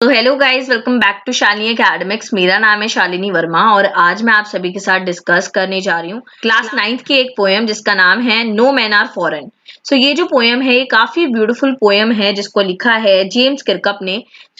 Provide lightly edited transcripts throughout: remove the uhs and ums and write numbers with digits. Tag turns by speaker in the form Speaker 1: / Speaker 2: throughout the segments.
Speaker 1: तो hello guys, welcome back to Shalini academics. मेरा नाम है शालिनी वर्मा और आज मैं आप सभी के साथ डिस्कस करने जा रही हूँ क्लास 9th की एक पोएम जिसका नाम है नो मैन आर फॉरेन। ये जो पोएम है ये काफी ब्यूटीफुल पोएम है जिसको लिखा है जेम्स किरकप ने।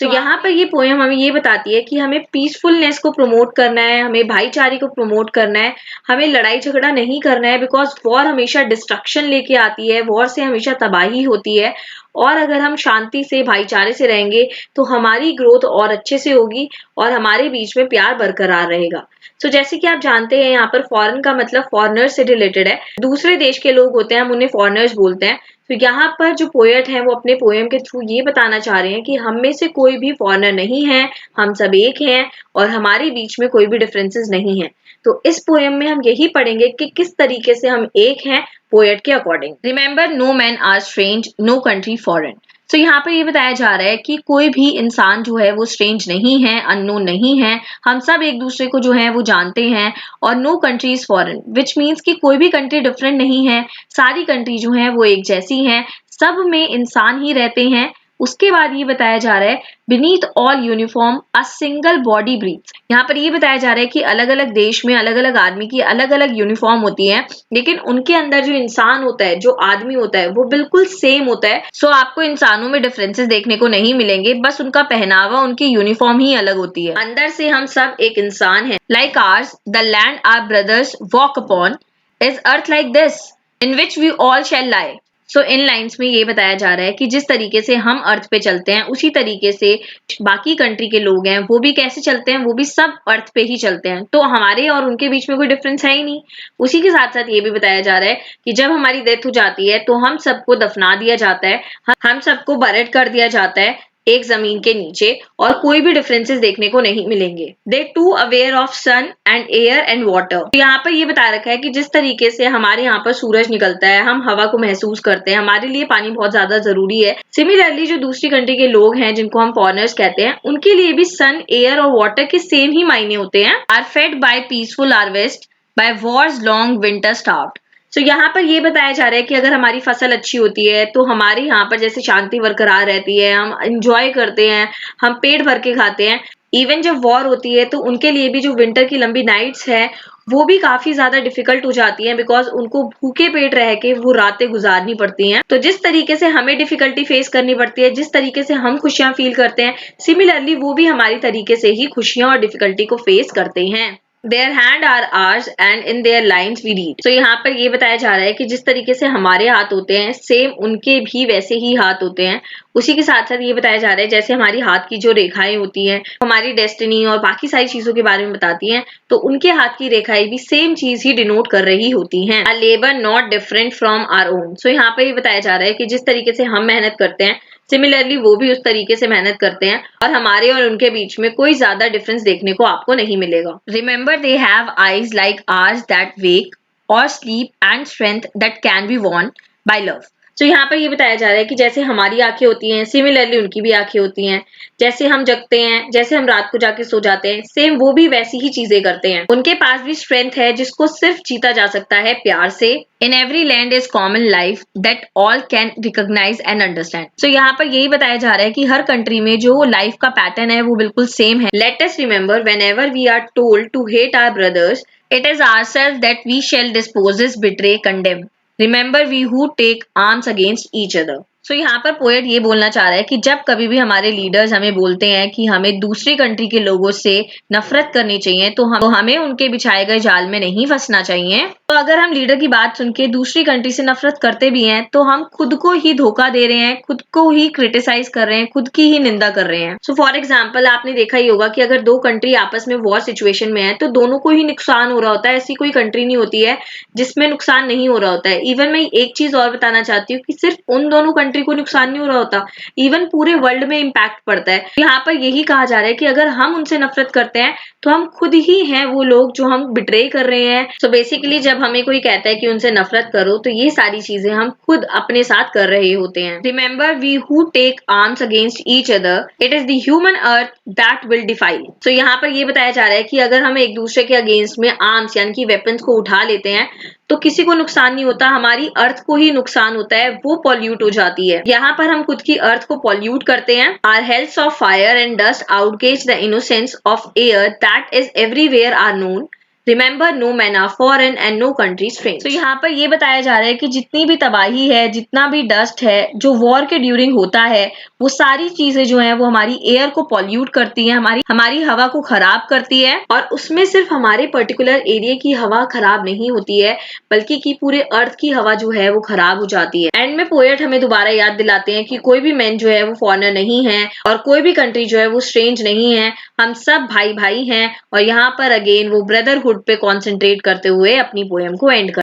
Speaker 1: यहाँ पर ये पोएम हमें ये बताती है कि हमें पीसफुलनेस को प्रमोट करना है, हमें भाईचारे को प्रमोट करना है, हमें लड़ाई झगड़ा नहीं करना है बिकॉज वॉर हमेशा डिस्ट्रक्शन लेके आती है, वॉर से हमेशा तबाही होती है। और अगर हम शांति से भाईचारे से रहेंगे तो हमारी ग्रोथ और अच्छे से होगी और हमारे बीच में प्यार बरकरार रहेगा। जैसे कि आप जानते हैं यहाँ पर फॉरेन का मतलब फॉरेनर्स से रिलेटेड है, दूसरे देश के लोग होते हैं, हम उन्हें फॉरेनर्स बोलते हैं। यहाँ पर जो पोएट है वो अपने पोएम के थ्रू ये बताना चाह रहे हैं कि हम में से कोई भी फॉरेनर नहीं है, हम सब एक हैं और हमारे बीच में कोई भी डिफरेंसेस नहीं है। तो इस पोएम में हम यही पढ़ेंगे कि किस तरीके से हम एक हैं पोएट के according. Remember no man are strange, no country foreign. यहाँ पर ये बताया जा रहा है कि कोई भी इंसान जो है वो स्ट्रेंज नहीं है, अननोन नहीं है, हम सब एक दूसरे को जो है वो जानते हैं। और no country is foreign which means कि कोई भी कंट्री डिफरेंट नहीं है, सारी कंट्री जो है वो एक जैसी हैं, सब में इंसान ही रहते हैं। उसके बाद ये बताया जा रहा है beneath all uniform a single body breathes. यहाँ पर ये बताया जा रहा है कि अलग अलग देश में अलग अलग आदमी की अलग अलग यूनिफॉर्म होती है, लेकिन उनके अंदर जो इंसान होता है, जो आदमी होता है वो बिल्कुल सेम होता है। आपको इंसानों में डिफरेंसेस देखने को नहीं मिलेंगे, बस उनका पहनावा, उनकी यूनिफॉर्म ही अलग होती है। अंदर से हम सब एक इंसान है। Like ours the land our brothers walk upon is earth like this in which we all shall lie. इन लाइन्स में ये बताया जा रहा है कि जिस तरीके से हम अर्थ पे चलते हैं उसी तरीके से बाकी कंट्री के लोग हैं वो भी कैसे चलते हैं, वो भी सब अर्थ पे ही चलते हैं। तो हमारे और उनके बीच में कोई डिफरेंस है ही नहीं। उसी के साथ साथ ये भी बताया जा रहा है कि जब हमारी डेथ हो जाती है तो हम सबको दफना दिया जाता है, हम सबको बरेड कर दिया जाता है एक जमीन के नीचे और कोई भी डिफरेंसेस देखने को नहीं मिलेंगे। They too aware of sun and air and water. यहाँ पर ये बता रखा है कि जिस तरीके से हमारे यहाँ पर सूरज निकलता है, हम हवा को महसूस करते हैं, हमारे लिए पानी बहुत ज्यादा जरूरी है। सिमिलरली जो दूसरी कंट्री के लोग हैं जिनको हम फॉरेनर्स कहते हैं, उनके लिए भी सन, एयर और वाटर के सेम ही मायने होते हैं। Are fed by peaceful harvest by wars long winter start. यहाँ पर ये बताया जा रहा है कि अगर हमारी फसल अच्छी होती है तो हमारे यहाँ पर जैसे शांति बरकरार रहती है, हम इंजॉय करते हैं, हम पेट भर के खाते हैं। इवन जब वॉर होती है तो उनके लिए भी जो विंटर की लंबी नाइट्स है वो भी काफी ज्यादा डिफिकल्ट हो जाती हैं बिकॉज उनको भूखे पेट रह के वो रातें गुजारनी पड़ती हैं। तो जिस तरीके से हमें डिफिकल्टी फेस करनी पड़ती है, जिस तरीके से हम खुशियां फील करते हैं, सिमिलरली वो भी हमारी तरीके से ही खुशियां और डिफिकल्टी को फेस करते हैं। Their hand are ours and in their lines we read। यहाँ पर ये बताया जा रहा है कि जिस तरीके से हमारे हाथ होते हैं सेम उनके भी वैसे ही हाथ होते हैं। उसी के साथ साथ ये बताया जा रहा है जैसे हमारी हाथ की जो रेखाएं होती हैं हमारी डेस्टिनी और बाकी सारी चीजों के बारे में बताती हैं, तो उनके हाथ की रेखाएं भी सेम चीज ही डिनोट कर रही होती हैं। A labor not different from our own। यहाँ पर ये बताया जा रहा है कि जिस तरीके से हम मेहनत करते हैं सिमिलरली वो भी उस तरीके से मेहनत करते हैं और हमारे और उनके बीच में कोई ज्यादा डिफरेंस देखने को आपको नहीं मिलेगा। Remember they have eyes like ours that wake or sleep and strength that can be won by love. यहाँ पर ये बताया जा रहा है कि जैसे हमारी आंखें होती हैं सिमिलरली उनकी भी आंखें होती हैं, जैसे हम जगते हैं, जैसे हम रात को जाके सो जाते हैं, सेम वो भी वैसी ही चीजें करते हैं। उनके पास भी स्ट्रेंथ है जिसको सिर्फ जीता जा सकता है प्यार से। In every land is common life that all can recognise and understand. यहाँ पर यही बताया जा रहा है कि हर कंट्री में जो लाइफ का पैटर्न है वो बिल्कुल सेम है। Let us remember whenever we are told to hate our brothers it is ourselves that we shall dispossess, betray, condemn. Remember we who take arms against each other। यहाँ पर poet ये बोलना चाह रहा है कि जब कभी भी हमारे लीडर्स हमें बोलते हैं कि हमें दूसरी कंट्री के लोगों से नफरत करनी चाहिए तो हमें उनके बिछाए गए जाल में नहीं फंसना चाहिए। तो अगर हम लीडर की बात सुन के दूसरी कंट्री से नफरत करते भी हैं तो हम खुद को ही धोखा दे रहे हैं, खुद को ही क्रिटिसाइज कर रहे हैं, खुद की ही निंदा कर रहे हैं। फॉर एग्जाम्पल आपने देखा ही होगा कि अगर दो कंट्री आपस में वॉर सिचुएशन में है तो दोनों को ही नुकसान हो रहा होता है। ऐसी कोई कंट्री नहीं होती है जिसमें नुकसान नहीं हो रहा होता है। इवन मैं एक चीज और बताना चाहती हूँ कि सिर्फ उन दोनों कंट्री को नुकसान नहीं हो रहा होता, इवन पूरे वर्ल्ड में इम्पैक्ट पड़ता है। यहाँ पर यही कहा जा रहा है कि अगर हम उनसे नफरत करते हैं तो हम खुद ही हैं वो लोग जो हम बिट्रे कर रहे हैं। बेसिकली जब हमें कोई कहता है कि उनसे नफरत करो तो ये सारी चीजें हम खुद अपने साथ कर रहे होते हैं। Remember we who take arms against each other it is the human earth that will defy. यहाँ पर ये बताया जा रहा है कि अगर हम एक दूसरे के अगेंस्ट में आर्म्स यानी कि वेपन्स को उठा लेते हैं तो किसी को नुकसान नहीं होता, हमारी अर्थ को ही नुकसान होता है, वो पॉल्यूट हो जाती है। यहाँ पर हम खुद की अर्थ को पॉल्यूट करते हैं। Our hells of fire and dust outrage the innocence of air that is everywhere our own. Remember no man are foreign and no country strange. तो यहाँ पर ये बताया जा रहा है कि जितनी भी तबाही है, जितना भी डस्ट है जो वॉर के ड्यूरिंग होता है, वो सारी चीजें जो है वो हमारी एयर को पॉल्यूट करती है, हमारी हवा को खराब करती है। और उसमें सिर्फ हमारे पर्टिकुलर एरिया की हवा खराब नहीं होती है, बल्कि की पूरे अर्थ की हवा जो है वो खराब हो जाती है। एंड में पोएट हमें दोबारा याद दिलाते हैं कि कोई भी मैन जो है वो फॉरेनर नहीं है और कोई भी कंट्री जो है वो स्ट्रेंज नहीं है, हम सब भाई भाई हैं। और यहाँ पर अगेन वो ब्रदरहुड पे कॉन्सेंट्रेट करते हुए अपनी पोएम को एंड कर